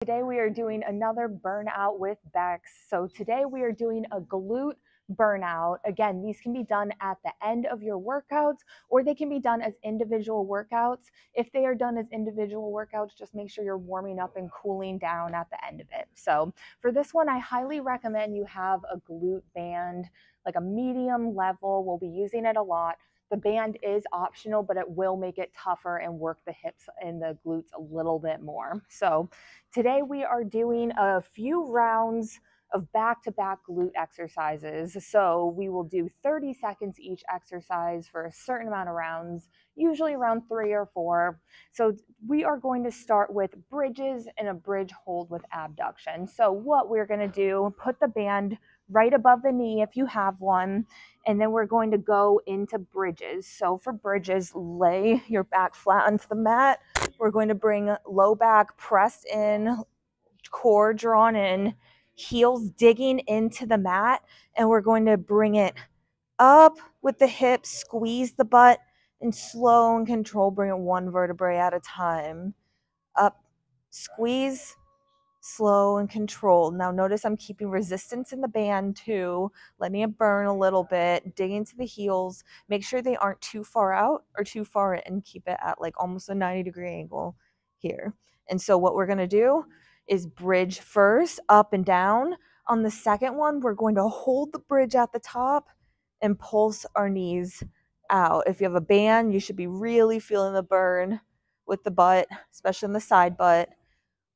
Today we are doing another burnout with Bex. So today we are doing a glute burnout. Again, these can be done at the end of your workouts or they can be done as individual workouts. If they are done as individual workouts, just make sure you're warming up and cooling down at the end of it. So for this one, I highly recommend you have a glute band, like a medium level. We'll be using it a lot. The band is optional, but it will make it tougher and work the hips and the glutes a little bit more. So today we are doing a few rounds of back-to-back glute exercises. So we will do 30 seconds each exercise for a certain amount of rounds, usually around 3 or 4. So we are going to start with bridges and a bridge hold with abduction. So what we're going to do, put the band right above the knee if you have one, and then we're going to go into bridges. So for bridges, lay your back flat onto the mat. We're going to bring low back pressed in, core drawn in, heels digging into the mat, and we're going to bring it up with the hips, squeeze the butt, and slow and control, bring it one vertebrae at a time. Up, squeeze, slow and controlled. Now notice I'm keeping resistance in the band too, letting it burn a little bit, dig into the heels, make sure they aren't too far out or too far in, keep it at like almost a 90-degree angle here. And so what we're going to do is bridge first, up and down. On the second one, we're going to hold the bridge at the top and pulse our knees out. If you have a band, you should be really feeling the burn with the butt, especially in the side butt.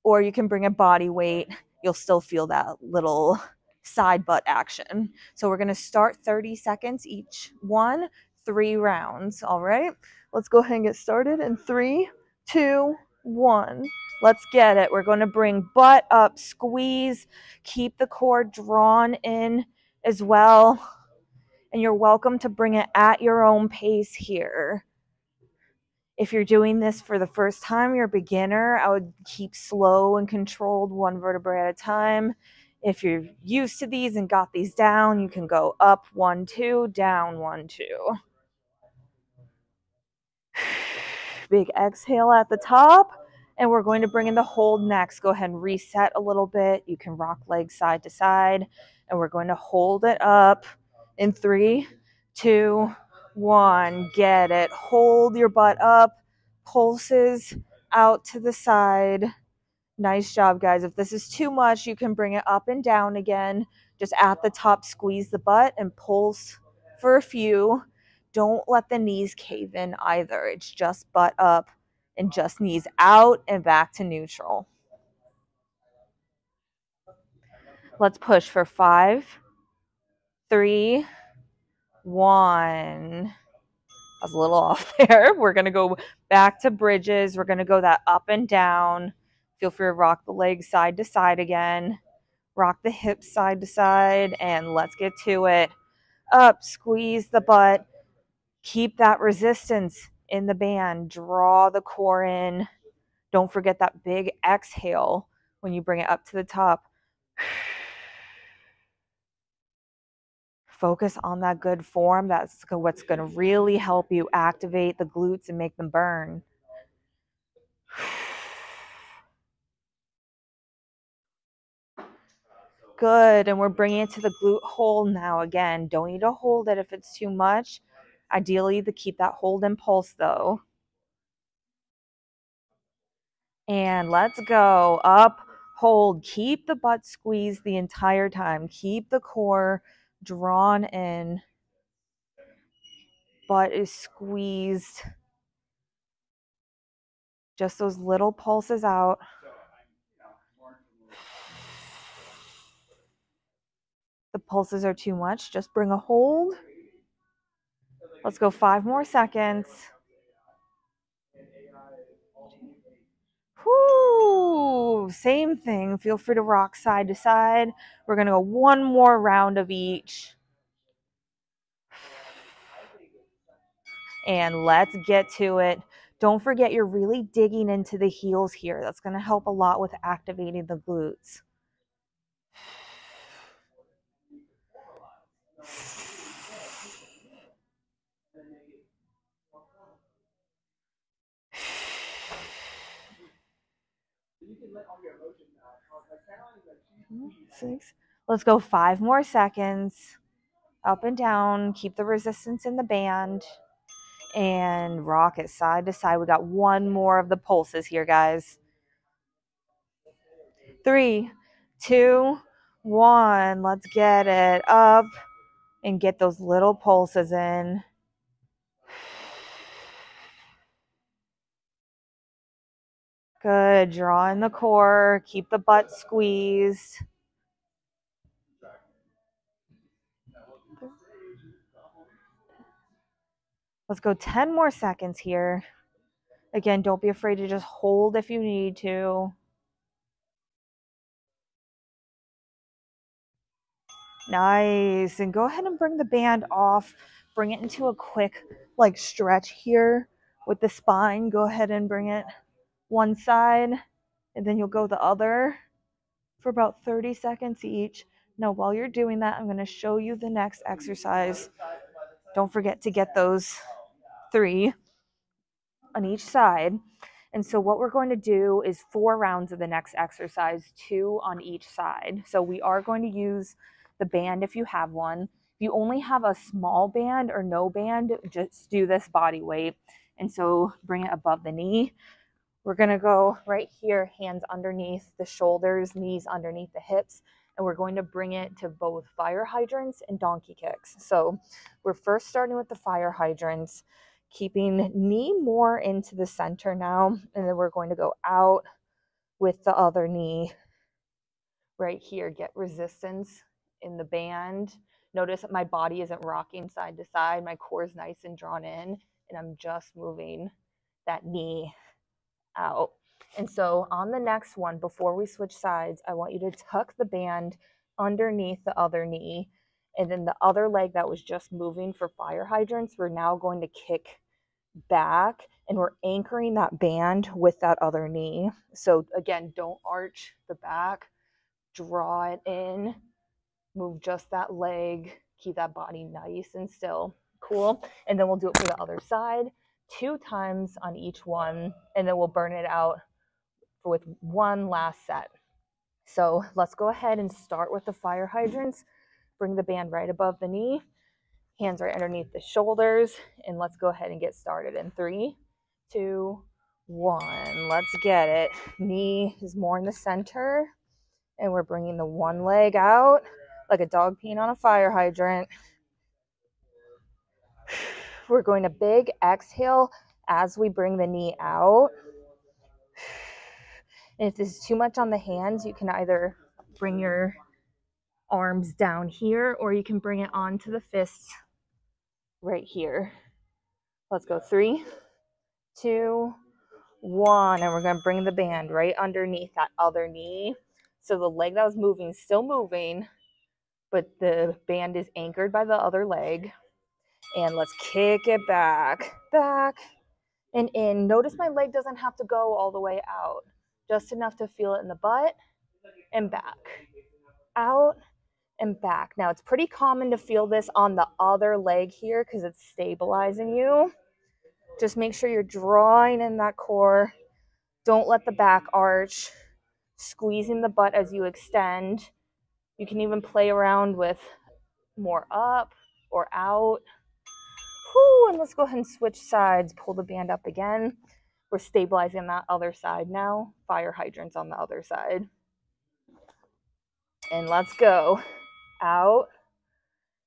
Or you can bring a body weight. You'll still feel that little side butt action. So we're going to start 30 seconds each one, 3 rounds. All right, let's go ahead and get started in 3, 2, 1. Let's get it. We're going to bring butt up, squeeze, keep the core drawn in as well. And you're welcome to bring it at your own pace here. If you're doing this for the first time, you're a beginner, I would keep slow and controlled, one vertebrae at a time. If you're used to these and got these down, you can go up 1, 2, down 1, 2. Big exhale at the top. And we're going to bring in the hold next. Go ahead and reset a little bit. You can rock legs side to side. And we're going to hold it up in 3, 2, 1. Get it. Hold your butt up. Pulses out to the side. Nice job, guys. If this is too much, you can bring it up and down again. Just at the top, squeeze the butt and pulse for a few. Don't let the knees cave in either. It's just butt up and just knees out and back to neutral. Let's push for 5, 3, 1. I was a little off there. We're going to go back to bridges. We're going to go that up and down. Feel free to rock the legs side to side again. Rock the hips side to side, and let's get to it. Up, squeeze the butt. Keep that resistance in the band. Draw the core in. Don't forget that big exhale when you bring it up to the top. Focus on that good form. That's what's going to really help you activate the glutes and make them burn. Good. And we're bringing it to the glute hold now. Again, don't need to hold it if it's too much. Ideally, to keep that hold and pulse though. And let's go. Up, hold. Keep the butt squeezed the entire time. Keep the core drawn in. Butt is squeezed. Just those little pulses out. The pulses are too much. Just bring a hold. Let's go 5 more seconds. Whoo! Same thing. Feel free to rock side to side. We're going to go 1 more round of each. And let's get to it. Don't forget you're really digging into the heels here. That's going to help a lot with activating the glutes. 6. Let's go 5 more seconds. Up and down. Keep the resistance in the band. And rock it side to side. We got one more of the pulses here, guys. 3, 2, 1. Let's get it up and get those little pulses in. Good. Draw in the core. Keep the butt squeezed. Let's go 10 more seconds here. Again, don't be afraid to just hold if you need to. Nice. And go ahead and bring the band off. Bring it into a quick like stretch here with the spine. Go ahead and bring it one side and then you'll go the other for about 30 seconds each. Now, while you're doing that, I'm going to show you the next exercise. Don't forget to get those 3 on each side. And so what we're going to do is 4 rounds of the next exercise, 2 on each side. So we are going to use the band if you have one. If you only have a small band or no band, just do this body weight. And so bring it above the knee. We're going to go right here, hands underneath the shoulders, knees underneath the hips, and we're going to bring it to both fire hydrants and donkey kicks. So we're first starting with the fire hydrants, keeping knee more into the center now, and then we're going to go out with the other knee right here. Get resistance in the band. Notice that my body isn't rocking side to side. My core is nice and drawn in, and I'm just moving that knee out. And so on the next one, before we switch sides, I want you to tuck the band underneath the other knee. And then the other leg that was just moving for fire hydrants, we're now going to kick back and we're anchoring that band with that other knee. So again, don't arch the back, draw it in, move just that leg, keep that body nice and still. Cool. And then we'll do it for the other side. 2 times on each one, and then we'll burn it out with one last set. So let's go ahead and start with the fire hydrants. Bring the band right above the knee, hands right underneath the shoulders, and let's go ahead and get started in 3, 2, 1. Let's get it. Knee is more in the center, and we're bringing the one leg out like a dog peeing on a fire hydrant. We're going to big exhale as we bring the knee out. And if this is too much on the hands, you can either bring your arms down here or you can bring it onto the fists right here. Let's go 3, 2, 1. And we're going to bring the band right underneath that other knee. So the leg that was moving is still moving, but the band is anchored by the other leg. And let's kick it back, and in. Notice my leg doesn't have to go all the way out, just enough to feel it in the butt and back, out and back. Now it's pretty common to feel this on the other leg here because it's stabilizing you. Just make sure you're drawing in that core. Don't let the back arch, squeezing the butt as you extend. You can even play around with more up or out. Whew, and let's go ahead and switch sides. Pull the band up again. We're stabilizing that other side now. Fire hydrants on the other side. And let's go. Out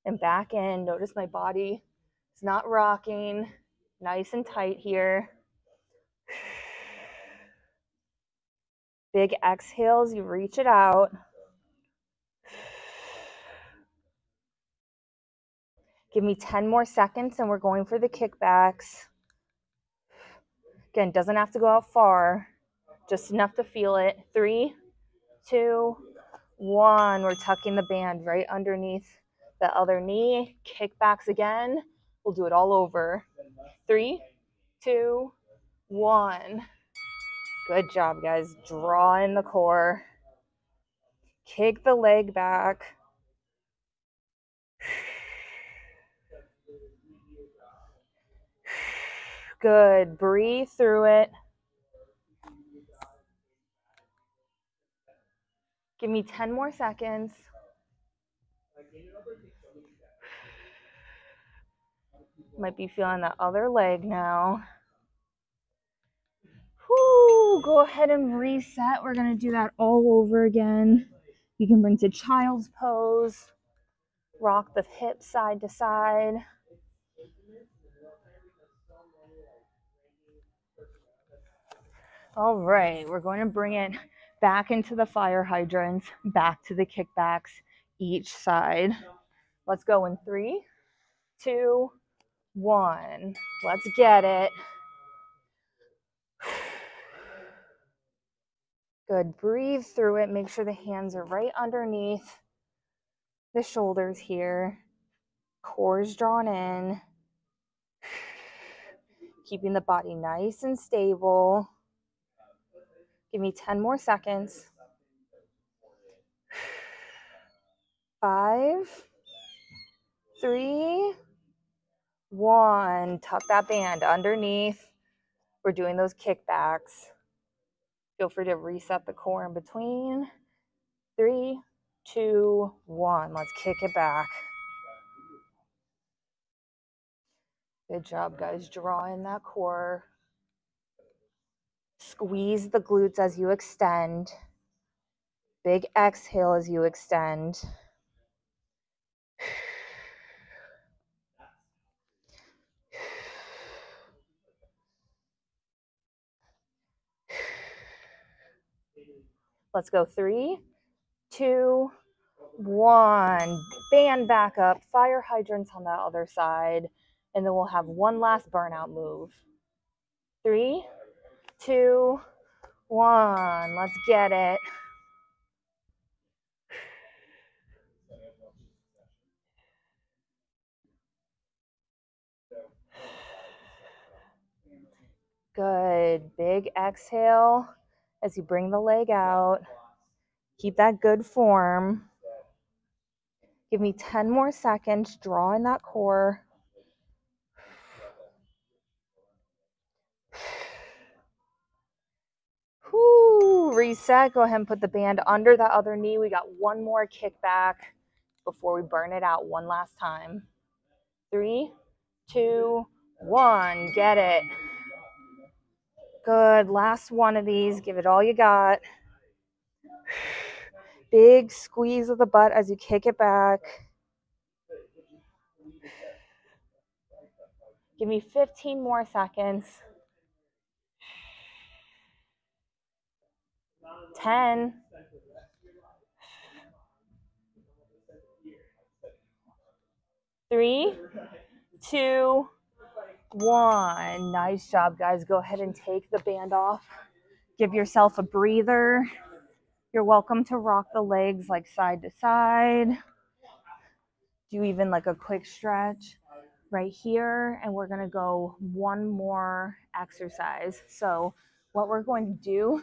and back in. Notice my body is not rocking. Nice and tight here. Big exhales, you reach it out. Give me 10 more seconds and we're going for the kickbacks. Again, doesn't have to go out far, just enough to feel it. 3, 2, 1. We're tucking the band right underneath the other knee. Kickbacks again. We'll do it all over. 3, 2, 1. Good job, guys. Draw in the core. Kick the leg back. Good. Breathe through it. Give me 10 more seconds. Might be feeling that other leg now. Whoo, go ahead and reset. We're going to do that all over again. You can bring to child's pose. Rock the hips side to side. All right, we're going to bring it back into the fire hydrants, back to the kickbacks each side. Let's go in 3, 2, 1. Let's get it. Good. Breathe through it. Make sure the hands are right underneath the shoulders here. Core is drawn in. Keeping the body nice and stable. Give me 10 more seconds. 5, 3, 1. Tuck that band underneath. We're doing those kickbacks. Feel free to reset the core in between. 3, 2, 1. Let's kick it back. Good job, guys. Draw in that core. Squeeze the glutes as you extend. Big exhale as you extend. Let's go 3, 2, 1. Band back up. Fire hydrants on that other side. And then we'll have one last burnout move. 3, 2, 1. Let's get it. Good. Big exhale as you bring the leg out. Keep that good form. Give me 10 more seconds. Draw in that core. Whoo, reset. Go ahead and put the band under the other knee. We got one more kickback before we burn it out one last time. 3, 2, 1. Get it. Good. Last one of these. Give it all you got. Big squeeze of the butt as you kick it back. Give me 15 more seconds. 10. 3, 2, 1. Nice job, guys. Go ahead and take the band off. Give yourself a breather. You're welcome to rock the legs like side to side. Do even like a quick stretch right here. And we're going to go one more exercise. So what we're going to do,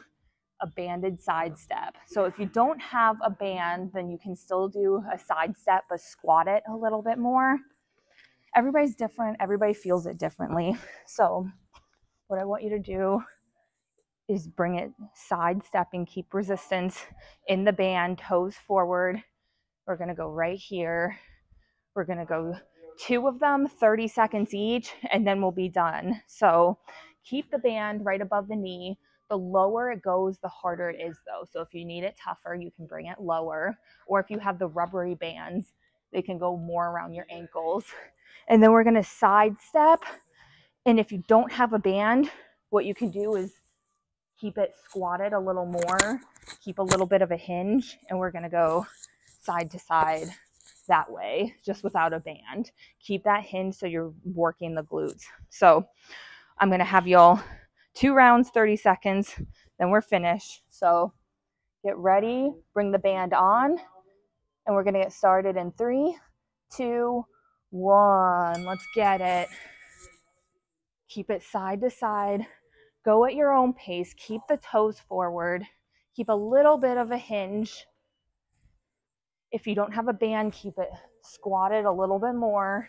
a banded side step. So if you don't have a band, then you can still do a side step, but squat it a little bit more. Everybody's different. Everybody feels it differently. So what I want you to do is bring it side stepping, keep resistance in the band, toes forward. We're going to go right here. We're going to go 2 of them, 30 seconds each, and then we'll be done. So keep the band right above the knee. The lower it goes, the harder it is though. So if you need it tougher, you can bring it lower. Or if you have the rubbery bands, they can go more around your ankles. And then we're going to side step. And if you don't have a band, what you can do is keep it squatted a little more, keep a little bit of a hinge, and we're going to go side to side that way, just without a band. Keep that hinge so you're working the glutes. So I'm going to have y'all 2 rounds, 30 seconds, then we're finished. So get ready, bring the band on, and we're going to get started in 3, 2, 1. Let's get it. Keep it side to side. Go at your own pace. Keep the toes forward. Keep a little bit of a hinge. If you don't have a band, keep it squatted a little bit more.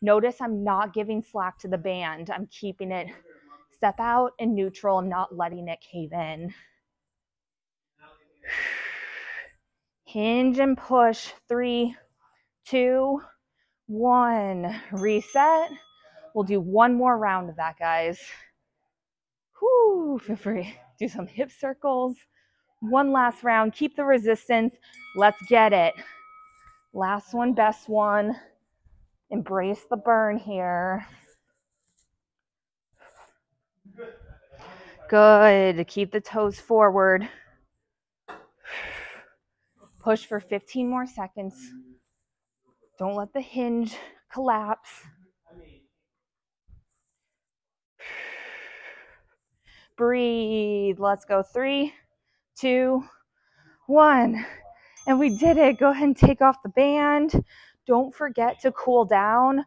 Notice I'm not giving slack to the band. I'm keeping it step out and neutral. I'm not letting it cave in. Hinge and push. 3, 2, 1. Reset. We'll do one more round of that, guys. Whoo, feel free. Do some hip circles. One last round. Keep the resistance. Let's get it. Last one, best one. Embrace the burn here. Good. Keep the toes forward. Push for 15 more seconds. Don't let the hinge collapse. Breathe. Let's go. 3, 2, 1. And we did it. Go ahead and take off the band. Don't forget to cool down.